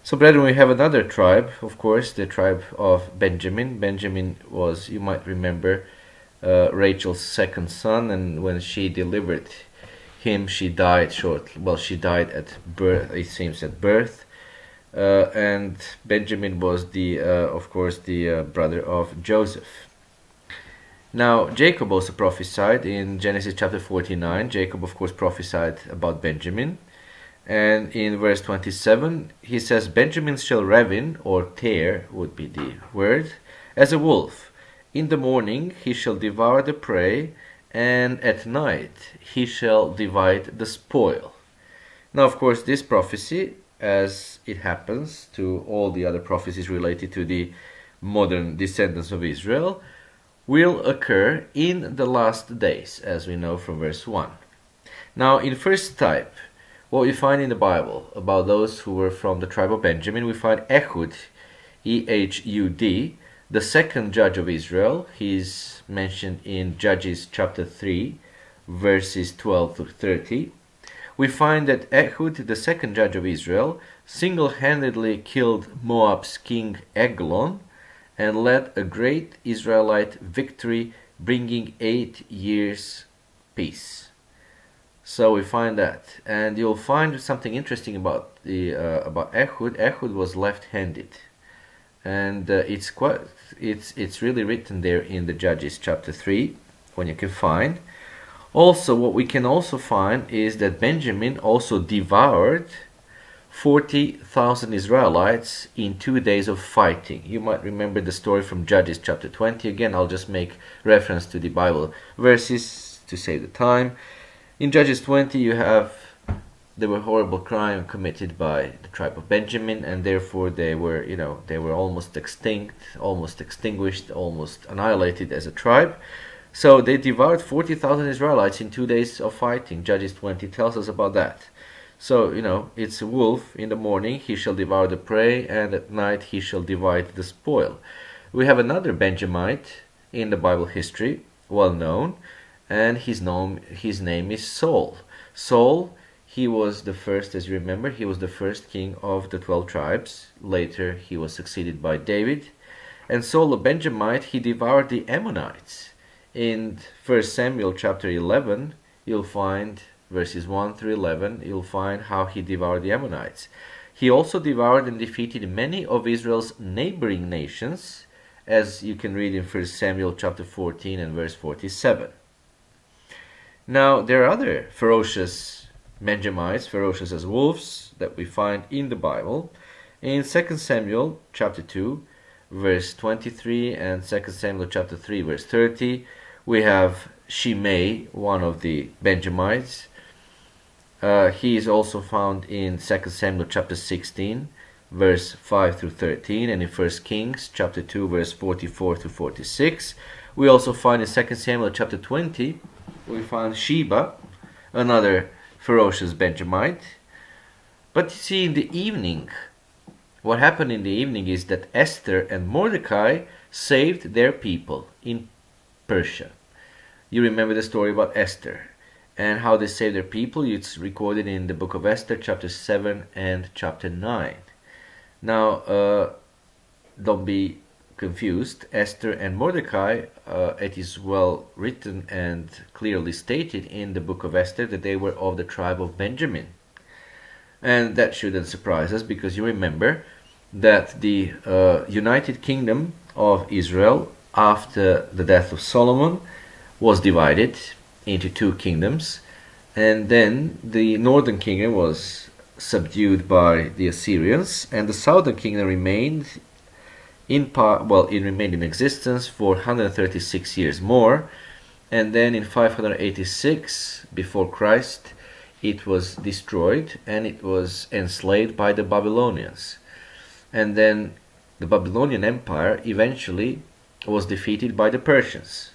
So, brethren, we have another tribe, of course, the tribe of Benjamin. Benjamin was, you might remember, Rachel's second son, and when she delivered him, she died shortly. Well, she died at birth, it seems, at birth. And Benjamin was of course, the brother of Joseph. Now, Jacob also prophesied in Genesis chapter 49. Jacob, of course, prophesied about Benjamin. And in verse 27, he says, Benjamin shall ravin, or tear would be the word, as a wolf. In the morning he shall devour the prey, and at night he shall divide the spoil. Now, of course, this prophecy, as it happens to all the other prophecies related to the modern descendants of Israel, will occur in the last days, as we know from verse 1. Now, in first type, what we find in the Bible about those who were from the tribe of Benjamin, we find Ehud, E-H-U-D, the second judge of Israel. He's mentioned in Judges chapter 3, verses 12 to 30. We find that Ehud, the second judge of Israel, single-handedly killed Moab's king Eglon and led a great Israelite victory, bringing 8 years peace. So we find that, and you'll find something interesting about about Ehud. Ehud was left-handed, and it's really written there in the Judges chapter 3, when you can find. Also, what we can also find is that Benjamin also devoured 40,000 Israelites in 2 days of fighting. You might remember the story from Judges chapter 20. Again, I'll just make reference to the Bible verses to save the time. In Judges 20, there were horrible crime committed by the tribe of Benjamin, and therefore they were almost extinct, almost extinguished, almost annihilated as a tribe. So they devoured 40,000 Israelites in 2 days of fighting. Judges 20 tells us about that. So, it's a wolf. In the morning he shall devour the prey, and at night he shall divide the spoil. We have another Benjamite in the Bible history, well known, and his name is Saul. Saul, he was the first, as you remember, he was the first king of the 12 tribes. Later he was succeeded by David. And Saul, a Benjamite, he devoured the Ammonites. In 1 Samuel chapter 11, you'll find verses 1 through 11, you'll find how he devoured the Ammonites. He also devoured and defeated many of Israel's neighboring nations, as you can read in 1 Samuel chapter 14 and verse 47. Now, there are other ferocious Benjamites, ferocious as wolves, that we find in the Bible. In 2 Samuel chapter 2, verse 23, and 2 Samuel chapter 3, verse 30, we have Shimei, one of the Benjamites. He is also found in 2 Samuel chapter 16, verse 5 through 13, and in 1 Kings chapter 2, verse 44 to 46. We also find in 2 Samuel chapter 20, we find Sheba, another ferocious Benjamite. But you see, in the evening, what happened in the evening is that Esther and Mordecai saved their people in Persia. You remember the story about Esther and how they saved their people. It's recorded in the book of Esther, chapter 7 and chapter 9. Now, don't be confused. Esther and Mordecai, it is well written and clearly stated in the book of Esther that they were of the tribe of Benjamin. And that shouldn't surprise us, because you remember that the United Kingdom of Israel, after the death of Solomon, was divided into 2 kingdoms, and then the northern kingdom was subdued by the Assyrians, and the southern kingdom remained in existence for 136 years more, and then in 586 before Christ it was destroyed and it was enslaved by the Babylonians. And then the Babylonian Empire eventually was defeated by the Persians.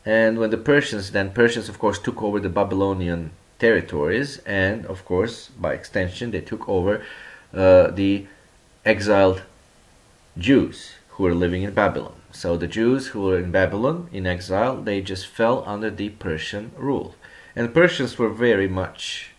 And when the Persians of course took over the Babylonian territories, and of course by extension they took over the exiled Jews who were living in Babylon. So the Jews who were in Babylon in exile, they just fell under the Persian rule. And the Persians were very much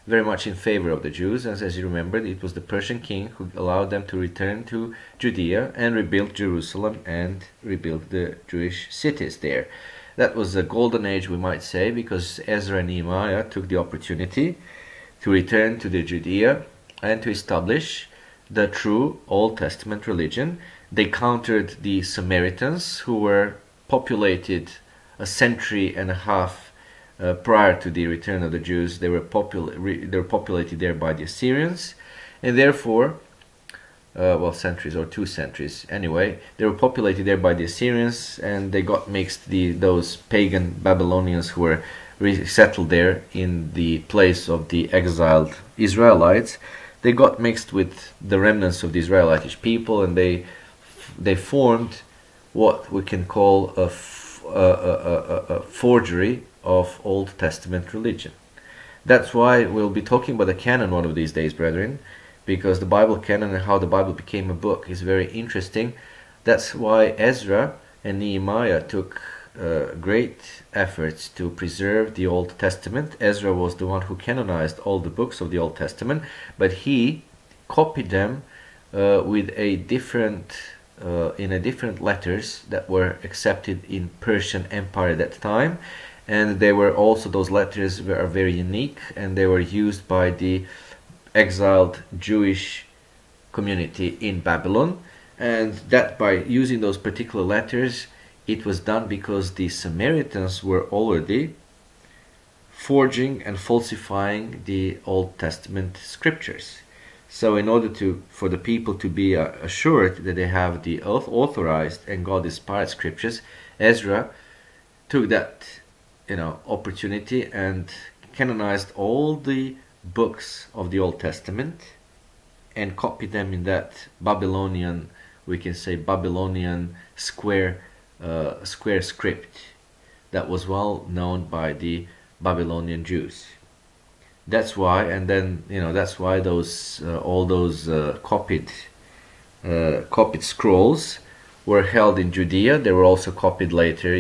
very much in favor of the Jews, as you remember, it was the Persian king who allowed them to return to Judea and rebuild Jerusalem and rebuild the Jewish cities there. That was a golden age, we might say, because Ezra and Nehemiah took the opportunity to return to the Judea and to establish the true Old Testament religion. They countered the Samaritans, who were populated a century and a half prior to the return of the Jews. They were populated there by the Assyrians, and therefore, well, centuries or 2 centuries. Anyway, they were populated there by the Assyrians, and they got mixed. Those pagan Babylonians who were resettled there in the place of the exiled Israelites, they got mixed with the remnants of the Israelitish people, and they formed what we can call a forgery of Old Testament religion. That's why we'll be talking about the canon one of these days, brethren, because the Bible canon and how the Bible became a book is very interesting. That's why Ezra and Nehemiah took great efforts to preserve the Old Testament. Ezra was the one who canonized all the books of the Old Testament, but he copied them with a different in different letters that were accepted in Persian Empire at that time, and they were also, those letters were very unique, and they were used by the exiled Jewish community in Babylon. And that by using those particular letters, it was done because the Samaritans were already forging and falsifying the Old Testament scriptures. So in order for the people to be assured that they have the authorized and God-inspired scriptures, Ezra took that opportunity and canonized all the books of the Old Testament and copied them in that Babylonian, we can say Babylonian square script that was well known by the Babylonian Jews. That's why, and then that's why those all those copied scrolls were held in Judea. They were also copied later,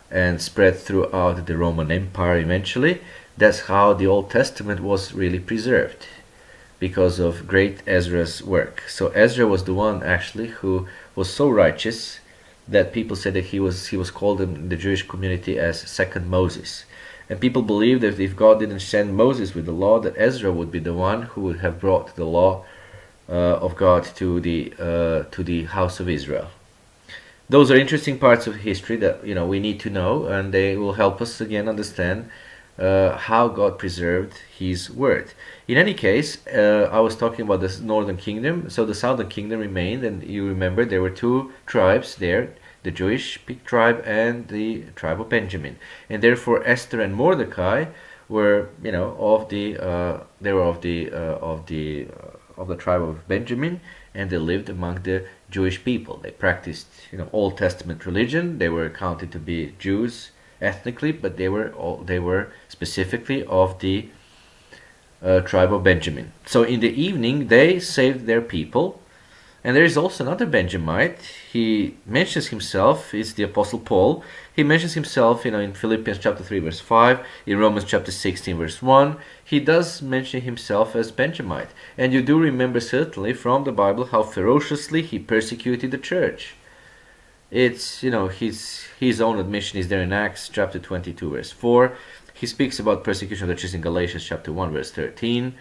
and spread throughout the Roman Empire eventually. That's how the Old Testament was really preserved, because of great Ezra's work. So Ezra was the one actually who was so righteous that people said that he was called in the Jewish community as second Moses. And people believed that if God didn't send Moses with the law, that Ezra would be the one who would have brought the law of God to the house of Israel. Those are interesting parts of history that we need to know, and they will help us again understand how God preserved His word. In any case, I was talking about the northern kingdom. So the southern kingdom remained, and you remember there were 2 tribes there, the Jewish tribe and the tribe of Benjamin, and therefore Esther and Mordecai were, of the tribe of Benjamin, and they lived among the Jewish people. They practiced, Old Testament religion. They were counted to be Jews ethnically, but they were specifically of the tribe of Benjamin. So in the evening they saved their people. And there is also another Benjamite. He mentions himself, it's the Apostle Paul. He mentions himself, in Philippians chapter 3 verse 5, in Romans chapter 16 verse 1. He does mention himself as Benjamite. And you do remember certainly from the Bible how ferociously he persecuted the church. It's, his own admission is there in Acts chapter 22 verse 4. He speaks about persecution of the church in Galatians chapter 1 verse 13.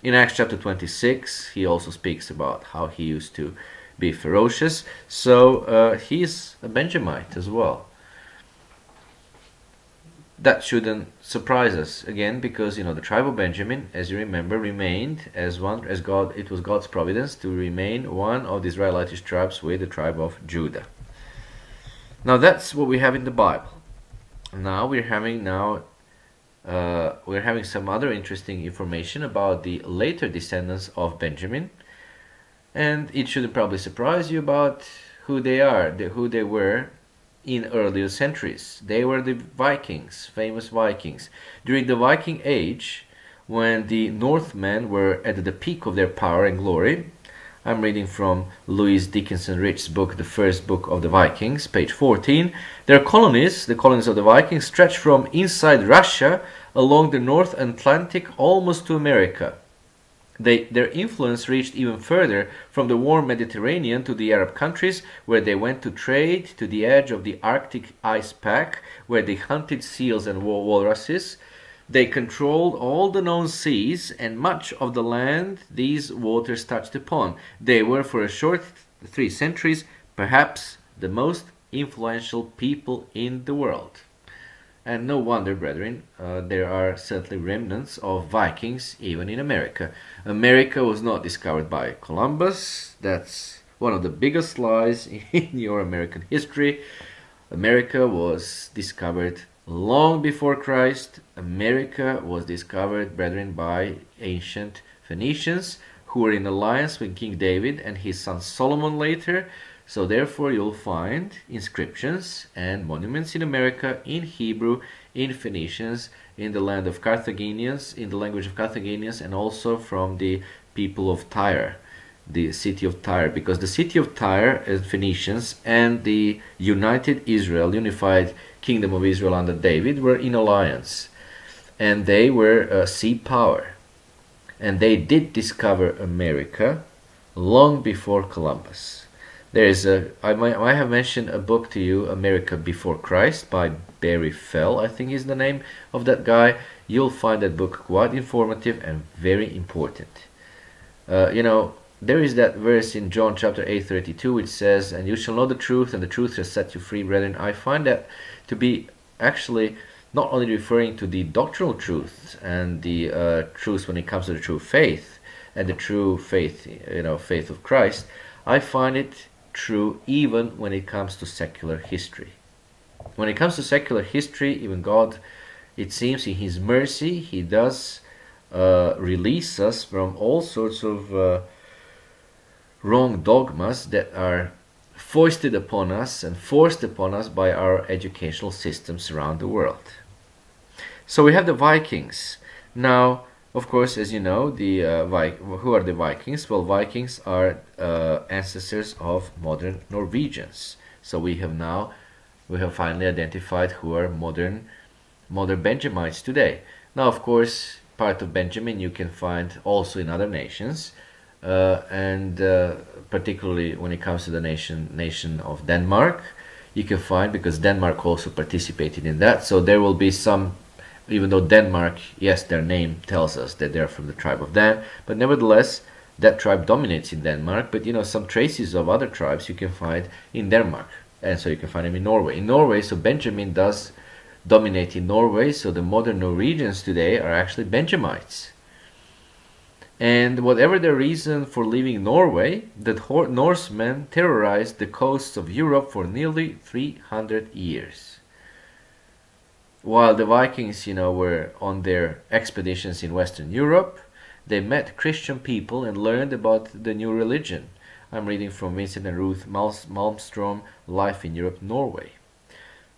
In Acts chapter 26, he also speaks about how he used to be ferocious. So he's a Benjamite as well. That shouldn't surprise us again, because the tribe of Benjamin, as you remember, remained as God. It was God's providence to remain one of the Israelitish tribes with the tribe of Judah. Now that's what we have in the Bible. Now we're having some other interesting information about the later descendants of Benjamin, and it shouldn't probably surprise you about who they were in earlier centuries. They were the Vikings, famous Vikings. During the Viking Age, when the Northmen were at the peak of their power and glory, I'm reading from Louis Dickinson Rich's book, The First Book of the Vikings, page 14. Their colonies, the colonies of the Vikings, stretched from inside Russia along the North Atlantic almost to America. Their influence reached even further, from the warm Mediterranean to the Arab countries, where they went to trade, to the edge of the Arctic ice pack, where they hunted seals and walruses. They controlled all the known seas and much of the land these waters touched upon. They were, for a short 3 centuries, perhaps the most influential people in the world. And no wonder, brethren, there are certainly remnants of Vikings even in America. America was not discovered by Columbus. That's one of the biggest lies in your American history. America was discovered long before Christ. America was discovered, brethren, by ancient Phoenicians who were in alliance with King David and his son Solomon later. So therefore you'll find inscriptions and monuments in America in Hebrew, in Phoenicians, in the land of Carthaginians, in the language of Carthaginians, and also from the people of Tyre, the city of Tyre, because the city of Tyre is Phoenicians, and the united Israel, unified kingdom of Israel under David, were in alliance, and they were a sea power, and they did discover America long before Columbus. There is I might have mentioned a book to you, America Before Christ, by Barry Fell, I think is the name of that guy. You'll find that book quite informative and very important. There is that verse in John chapter 8:32 which says, "And you shall know the truth, and the truth shall set you free," brethren. I find that to be actually not only referring to the doctrinal truths and the truths when it comes to the true faith and the true faith, faith of Christ. I find it true even when it comes to secular history. When it comes to secular history, even God, it seems in His mercy, He does release us from all sorts of wrong dogmas that are foisted upon us and forced upon us by our educational systems around the world. So we have the Vikings. Now, of course, as you know, who are the Vikings? Well, Vikings are ancestors of modern Norwegians. So we have finally identified who are modern Benjamites today. Now, of course, part of Benjamin you can find also in other nations, and particularly when it comes to the nation of Denmark, you can find, because Denmark also participated in that. So there will be some. Even though Denmark, yes, their name tells us that they're from the tribe of Dan, but nevertheless, that tribe dominates in Denmark. But some traces of other tribes you can find in Denmark, and so you can find them in Norway. In Norway, so Benjamin does dominate in Norway, so the modern Norwegians today are actually Benjamites. And whatever their reason for leaving Norway, the Norsemen terrorized the coasts of Europe for nearly 300 years. While the Vikings, were on their expeditions in Western Europe, they met Christian people and learned about the new religion. I'm reading from Vincent and Ruth Malmstrom, Life in Europe, Norway.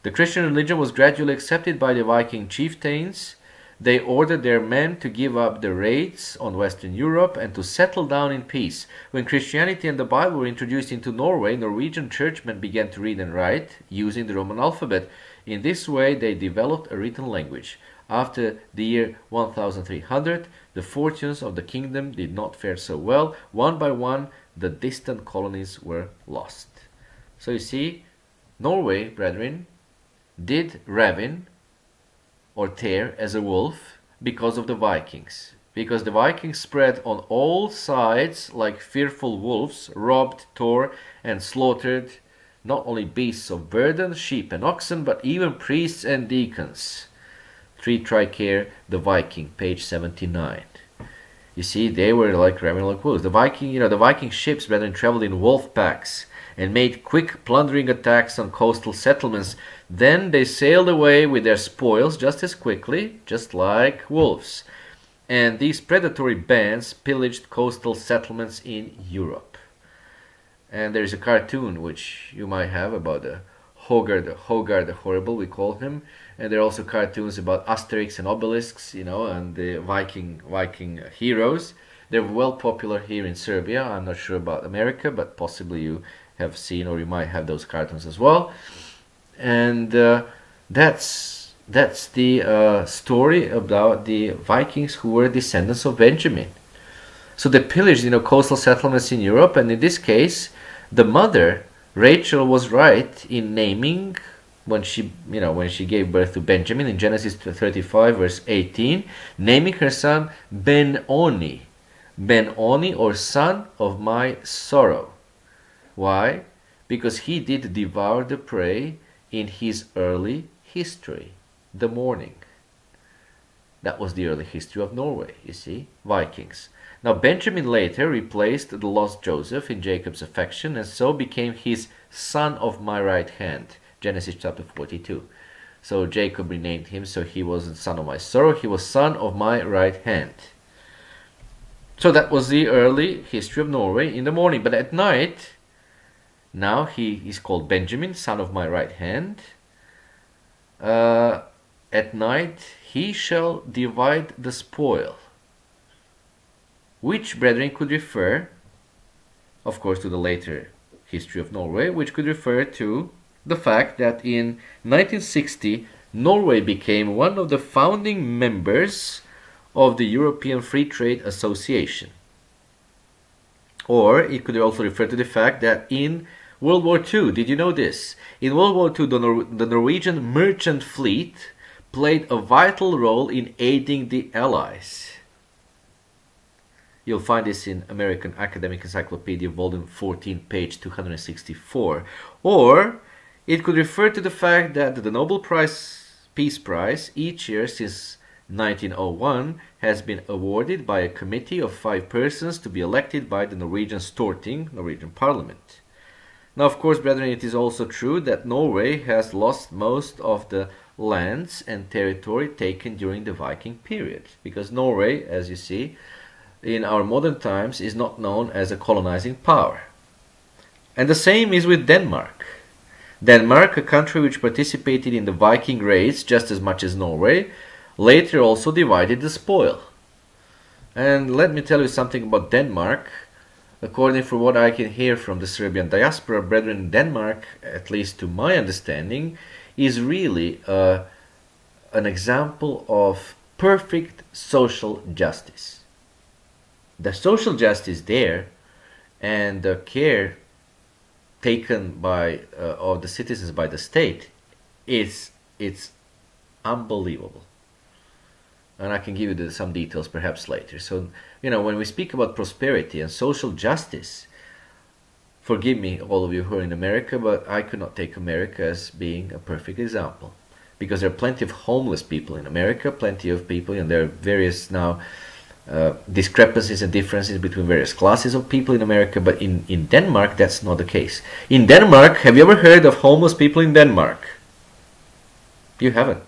The Christian religion was gradually accepted by the Viking chieftains. They ordered their men to give up the raids on Western Europe and to settle down in peace. When Christianity and the Bible were introduced into Norway, Norwegian churchmen began to read and write using the Roman alphabet. In this way, they developed a written language. After the year 1300, the fortunes of the kingdom did not fare so well. One by one, the distant colonies were lost. So you see, Norway, brethren, did ravin or tear as a wolf because of the Vikings. Because the Vikings spread on all sides like fearful wolves, robbed, tore, and slaughtered not only beasts of burden, sheep and oxen, but even priests and deacons. 3 Tricare, the Viking, page 79. You see, they were like raving like wolves. The Viking ships, brethren, traveled in wolf packs and made quick plundering attacks on coastal settlements. Then they sailed away with their spoils just as quickly, just like wolves. And these predatory bands pillaged coastal settlements in Europe. And there is a cartoon which you might have about the Hogar the Horrible, we call him. And there are also cartoons about Asterix and Obelix, and the Viking heroes. They're well popular here in Serbia. I'm not sure about America, but possibly you have seen or you might have those cartoons as well. And that's that's the story about the Vikings who were descendants of Benjamin. So they pillaged, coastal settlements in Europe, and in this case, the mother, Rachel, was right in naming, when she gave birth to Benjamin in Genesis 35 verse 18, naming her son Ben-Oni, Ben-Oni, or son of my sorrow. Why? Because he did devour the prey in his early history, the morning. That was the early history of Norway, you see, Vikings. Now Benjamin later replaced the lost Joseph in Jacob's affection, and so became his son of my right hand, Genesis chapter 42. So Jacob renamed him, so he wasn't son of my sorrow, he was son of my right hand. So that was the early history of Norway in the morning. But at night, now he is called Benjamin, son of my right hand. At night he shall divide the spoil. Which, brethren, could refer, of course, to the later history of Norway, which could refer to the fact that in 1960, Norway became one of the founding members of the European Free Trade Association. Or it could also refer to the fact that in World War II, did you know this? In World War II, the Norwegian merchant fleet played a vital role in aiding the Allies. You'll find this in American Academic Encyclopedia, volume 14, page 264. Or it could refer to the fact that the Nobel Peace Prize each year since 1901 has been awarded by a committee of 5 persons to be elected by the Norwegian Storting, Norwegian Parliament. Now, of course, brethren, it is also true that Norway has lost most of the lands and territory taken during the Viking period, because Norway, as you see, in our modern times is not known as a colonizing power. And the same is with Denmark. Denmark, a country which participated in the Viking raids just as much as Norway, later also divided the spoil. And let me tell you something about Denmark. According to what I can hear from the Serbian diaspora, brethren, Denmark, at least to my understanding, is really an example of perfect social justice. The social justice there and the care taken by of the citizens by the state it's unbelievable. And I can give you some details perhaps later. So, when we speak about prosperity and social justice, forgive me, all of you who are in America, but I could not take America as being a perfect example. Because there are plenty of homeless people in America, plenty of people, and there are various now discrepancies and differences between various classes of people in America, but in Denmark that's not the case. In Denmark, have you ever heard of homeless people in Denmark? You haven't.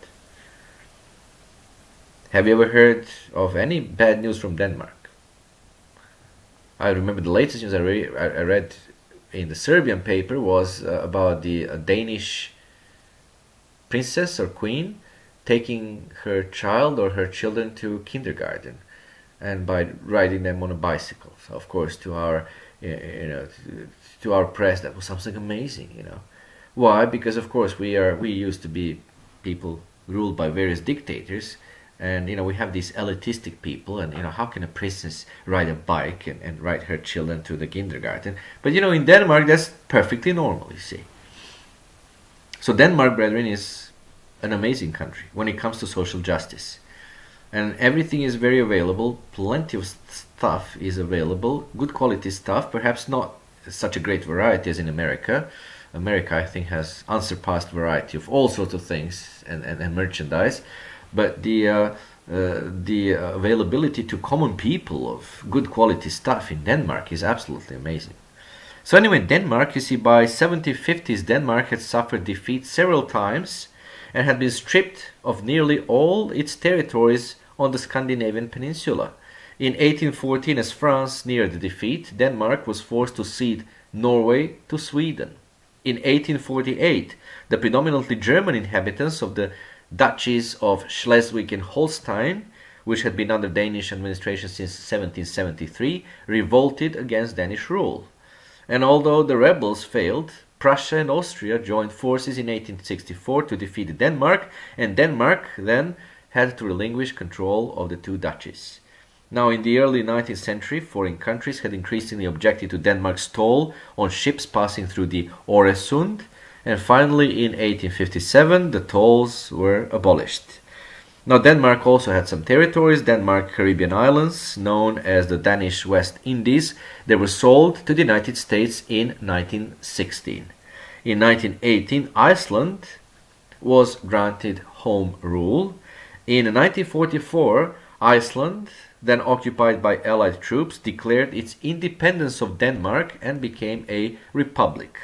Have you ever heard of any bad news from Denmark? I remember the latest news I read in the Serbian paper was about the Danish princess or queen taking her child or her children to kindergarten, and by riding them on a bicycle. So of course, to our to our press, that was something amazing. Why? Because of course we used to be people ruled by various dictators, and we have these elitistic people, and how can a princess ride a bike and ride her children to the kindergarten? But in Denmark that's perfectly normal, you see. So Denmark, brethren, is an amazing country when it comes to social justice. And everything is very available, plenty of stuff is available, good quality stuff, perhaps not such a great variety as in America. America, I think, has unsurpassed variety of all sorts of things and merchandise, but the availability to common people of good quality stuff in Denmark is absolutely amazing. So anyway, Denmark, you see, by 1750s, Denmark had suffered defeat several times and had been stripped of nearly all its territories on the Scandinavian peninsula. In 1814, as France neared defeat, Denmark was forced to cede Norway to Sweden. In 1848, the predominantly German inhabitants of the duchies of Schleswig and Holstein, which had been under Danish administration since 1773, revolted against Danish rule. And although the rebels failed, Prussia and Austria joined forces in 1864 to defeat Denmark, and Denmark then had to relinquish control of the two duchies. Now, in the early 19th century, foreign countries had increasingly objected to Denmark's toll on ships passing through the Øresund, and finally in 1857 the tolls were abolished. Now, Denmark also had some territories, Denmark Caribbean islands, known as the Danish West Indies. They were sold to the United States in 1916. In 1918, Iceland was granted home rule. In 1944, Iceland, then occupied by Allied troops, declared its independence of Denmark and became a republic.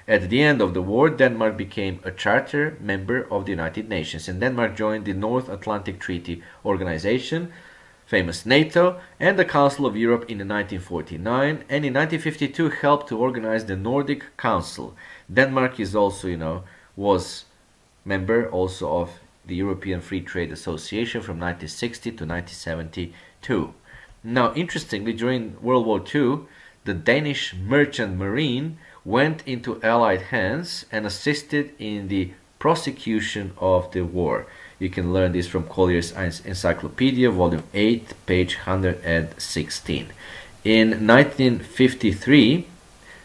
At the end of the war, Denmark became a charter member of the United Nations, and Denmark joined the North Atlantic Treaty Organization, famous NATO, and the Council of Europe in 1949, and in 1952 helped to organize the Nordic Council. Denmark is also, was member also of the European Free Trade Association from 1960 to 1972. Now, interestingly, during World War II, the Danish merchant marine went into Allied hands and assisted in the prosecution of the war. You can learn this from Collier's Encyclopedia, volume 8, page 116. In 1953,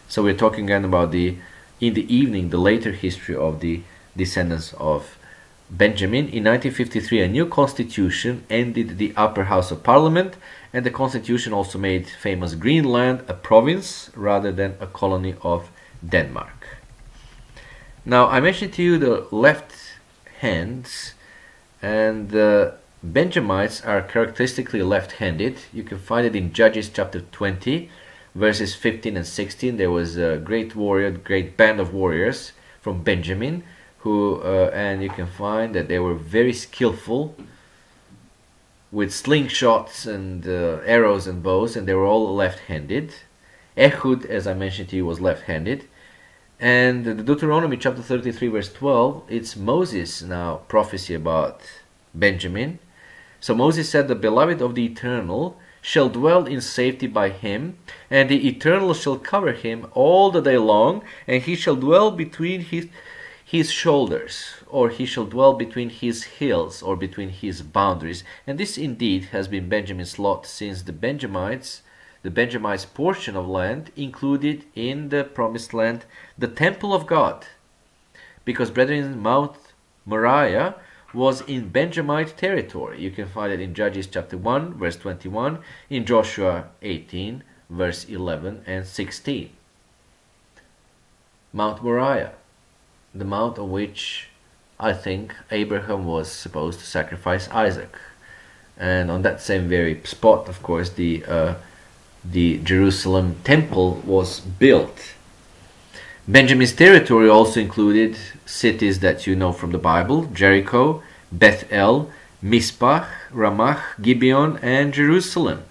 so we're talking again about in the evening, the later history of the descendants of Benjamin. In 1953, a new constitution ended the upper house of parliament, and the constitution also made famous Greenland a province rather than a colony of Denmark. Now, I mentioned to you the left hands, and the Benjamites are characteristically left-handed. You can find it in Judges chapter 20, verses 15 and 16. There was a great warrior, great band of warriors from Benjamin, who and you can find that they were very skillful with slingshots and arrows and bows, and they were all left-handed. Ehud, as I mentioned to you, was left-handed. And the Deuteronomy chapter 33 verse 12, it's Moses now prophecy about Benjamin. So Moses said, "The beloved of the Eternal shall dwell in safety by him, and the Eternal shall cover him all the day long, and he shall dwell between his shoulders, or he shall dwell between his hills, or between his boundaries." And this indeed has been Benjamin's lot, since the Benjamites portion of land included in the promised land the temple of God, because brethren, Mount Moriah was in Benjamite territory. You can find it in Judges chapter 1 verse 21, in Joshua 18 verse 11 and 16. Mount Moriah, the mount on which I think Abraham was supposed to sacrifice Isaac, and on that same very spot, of course, the Jerusalem temple was built. Benjamin's territory also included cities that you know from the Bible: Jericho, Bethel, Mizpah, Ramah, Gibeon, and Jerusalem.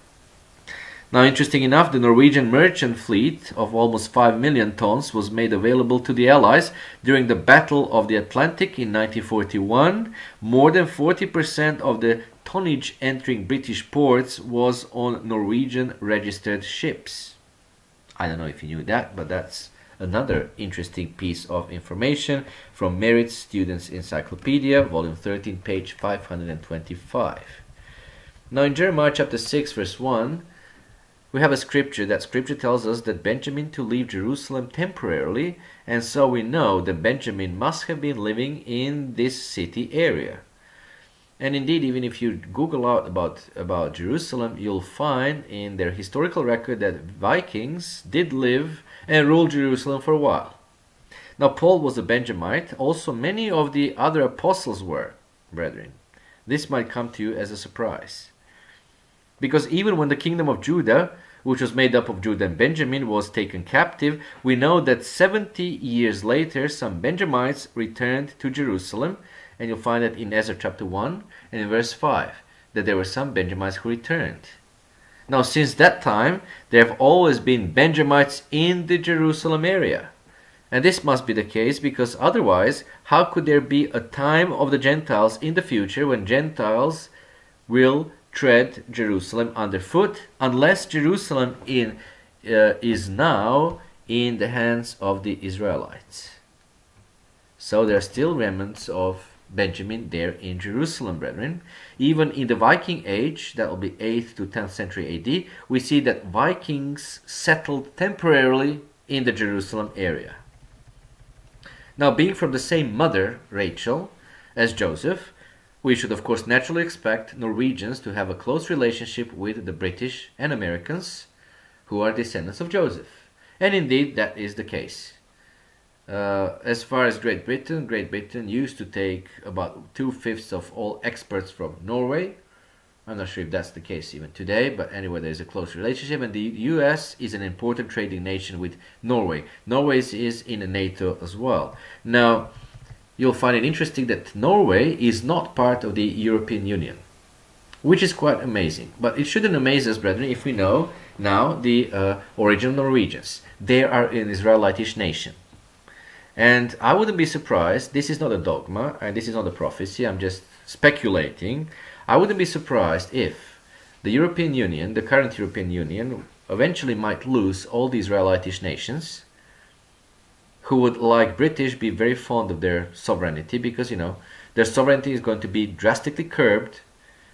Now, interesting enough, the Norwegian merchant fleet of almost 5 million tons was made available to the Allies during the Battle of the Atlantic in 1941. More than 40% of the tonnage entering British ports was on Norwegian registered ships. I don't know if you knew that, but that's another interesting piece of information from Merit Students' Encyclopedia, volume 13, page 525. Now, in Jeremiah chapter 6 verse 1, we have a scripture. That scripture tells us that Benjamin to leave Jerusalem temporarily, and so we know that Benjamin must have been living in this city area. And indeed, even if you Google out about Jerusalem, you'll find in their historical record that Vikings did live and rule Jerusalem for a while. Now, Paul was a Benjamite. Also, many of the other apostles were, brethren. This might come to you as a surprise, because even when the kingdom of Judah, which was made up of Judah and Benjamin, was taken captive, we know that 70 years later some Benjamites returned to Jerusalem, and you'll find that in Ezra chapter 1 and in verse 5, that there were some Benjamites who returned. Now, since that time, there have always been Benjamites in the Jerusalem area. And this must be the case, because otherwise, how could there be a time of the Gentiles in the future when Gentiles will tread Jerusalem underfoot, unless Jerusalem is now in the hands of the Israelites. So there are still remnants of Benjamin there in Jerusalem, brethren. Even in the Viking age, that will be 8th to 10th century AD, we see that Vikings settled temporarily in the Jerusalem area. Now, being from the same mother, Rachel, as Joseph, we should of course naturally expect Norwegians to have a close relationship with the British and Americans, who are descendants of Joseph. And indeed, that is the case. As far as Great Britain used to take about 2/5 of all experts from Norway. I'm not sure if that's the case even today, but anyway, there's a close relationship, and the US is an important trading nation with Norway. Norway is in NATO as well. Now, you'll find it interesting that Norway is not part of the European Union, which is quite amazing. But it shouldn't amaze us, brethren, if we know now the original Norwegians. They are an Israelitish nation. And I wouldn't be surprised, this is not a dogma, and this is not a prophecy, I'm just speculating. I wouldn't be surprised if the European Union, the current European Union, eventually might lose all the Israelitish nations who would, like British, be very fond of their sovereignty, because, you know, their sovereignty is going to be drastically curbed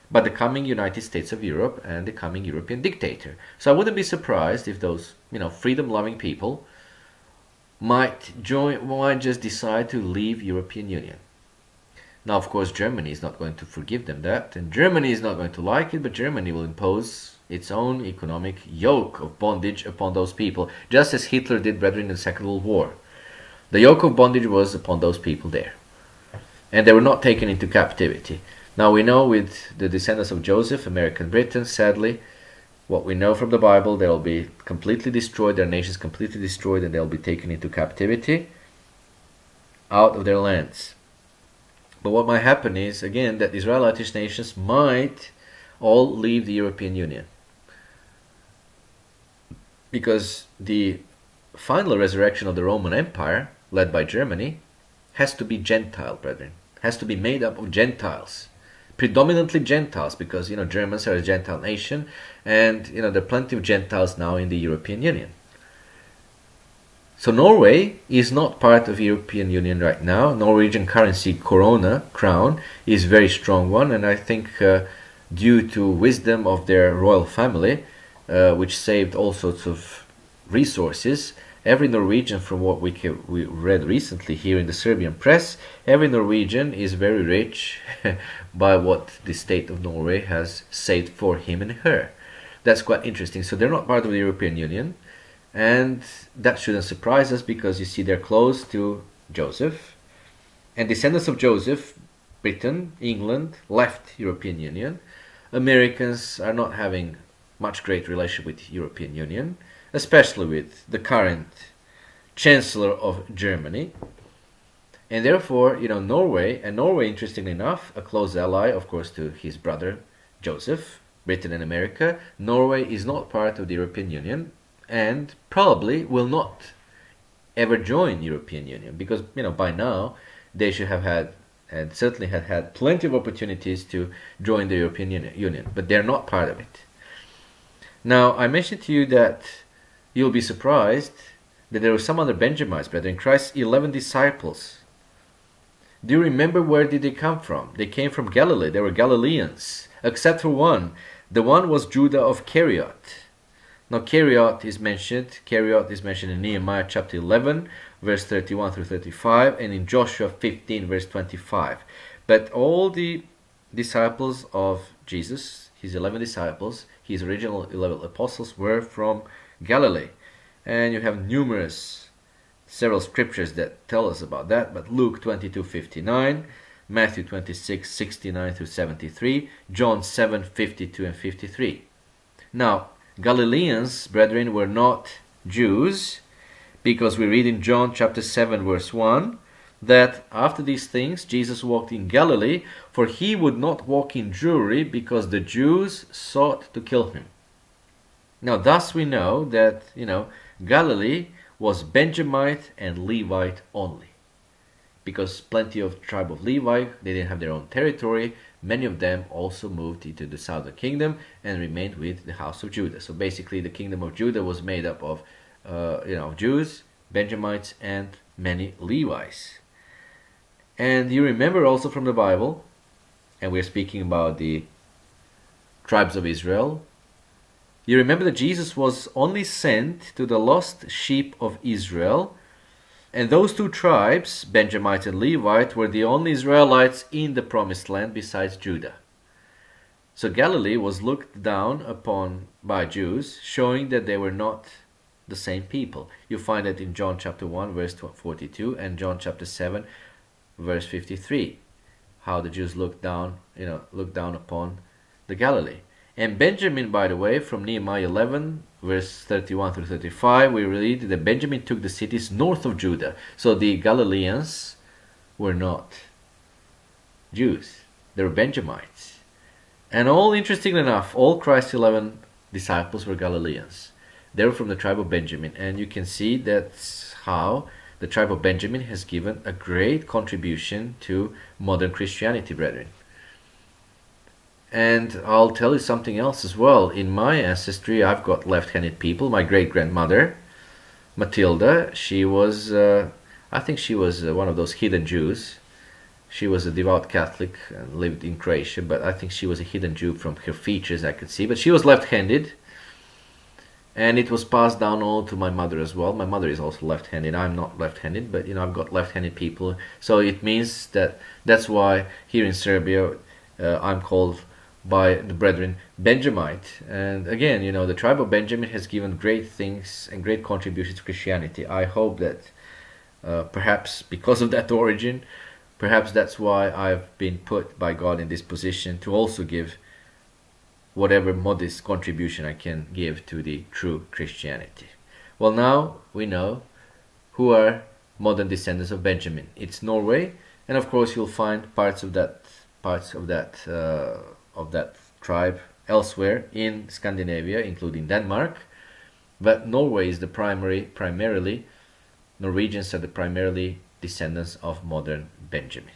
by the coming United States of Europe and the coming European dictator. So I wouldn't be surprised if those, you know, freedom-loving people might just decide to leave European Union. Now, of course, Germany is not going to forgive them that, and Germany is not going to like it, but Germany will impose its own economic yoke of bondage upon those people, just as Hitler did, brethren, in the Second World War. The yoke of bondage was upon those people there, and they were not taken into captivity. Now, we know with the descendants of Joseph, American Britain, sadly, what we know from the Bible, they'll be completely destroyed, their nations completely destroyed, and they'll be taken into captivity out of their lands. But what might happen is, again, that Israelitish nations might all leave the European Union, because the final resurrection of the Roman Empire, led by Germany, has to be Gentile, brethren. Has to be made up of Gentiles. Predominantly Gentiles, because, you know, Germans are a Gentile nation, and, you know, there are plenty of Gentiles now in the European Union. So Norway is not part of the European Union right now. Norwegian currency, crown, is a very strong one, and I think due to wisdom of their royal family, which saved all sorts of resources, every Norwegian, from what we read recently here in the Serbian press, every Norwegian is very rich by what the state of Norway has saved for him and her. That's quite interesting. So they're not part of the European Union, and that shouldn't surprise us, because you see they're close to Joseph, and descendants of Joseph, Britain, England, left European Union. Americans are not having much great relationship with European Union, especially with the current Chancellor of Germany. And therefore, you know, Norway, interestingly enough, a close ally, of course, to his brother Joseph, Britain and America, Norway is not part of the European Union, and probably will not ever join European Union, because, you know, by now they should have had, and certainly had plenty of opportunities to join the European Union, but they're not part of it. Now, I mentioned to you that you'll be surprised that there were some other Benjamites, brethren, Christ's 11 disciples. Do you remember where did they come from? They came from Galilee. They were Galileans, except for one. The one was Judah of Keriot. Now, Keriot is mentioned in Nehemiah chapter 11, verse 31 through 35, and in Joshua 15, verse 25. But all the disciples of Jesus, his 11 disciples, his original 11 apostles, were from Galilee. And you have several scriptures that tell us about that, but Luke 22:59, Matthew 26:69 through 73, John 7:52 and 53. Now, Galileans, brethren, were not Jews, because we read in John chapter 7 verse 1 that after these things Jesus walked in Galilee, for he would not walk in Jewry, because the Jews sought to kill him. Now, thus we know that, you know, Galilee was Benjamite and Levite only, because plenty of tribe of Levi, they didn't have their own territory. Many of them also moved into the southern kingdom and remained with the house of Judah. So basically the kingdom of Judah was made up of Jews, Benjamites, and many Levites. And you remember also from the Bible, and we're speaking about the tribes of Israel, you remember that Jesus was only sent to the lost sheep of Israel, and those two tribes, Benjamite and Levite, were the only Israelites in the promised land besides Judah. So Galilee was looked down upon by Jews, showing that they were not the same people. You find it in John chapter 1 verse 42 and John chapter 7 verse 53, how the Jews looked down upon the Galilee. And Benjamin, by the way, from Nehemiah 11 verse 31 through 35, we read that Benjamin took the cities north of Judah. So the Galileans were not Jews, they were Benjamites. And interestingly enough, all Christ's 11 disciples were Galileans. They were from the tribe of Benjamin, and you can see that's how the tribe of Benjamin has given a great contribution to modern Christianity, brethren. And I'll tell you something else as well. In my ancestry, I've got left-handed people. My great-grandmother, Matilda, she was, I think she was one of those hidden Jews. She was a devout Catholic and lived in Croatia, but I think she was a hidden Jew from her features, I could see. But she was left-handed, and it was passed down all to my mother as well. My mother is also left-handed. I'm not left-handed, but I've got left-handed people. So it means that's why here in Serbia, I'm called by the brethren Benjamite. And again, the tribe of Benjamin has given great things and great contributions to Christianity. I hope that perhaps because of that origin, perhaps that's why I've been put by God in this position to also give whatever modest contribution I can give to the true Christianity. Well, now we know who are modern descendants of Benjamin. It's Norway, and of course you'll find parts of that tribe elsewhere in Scandinavia, including Denmark. But Norway is primarily Norwegians are the primarily descendants of modern Benjamin.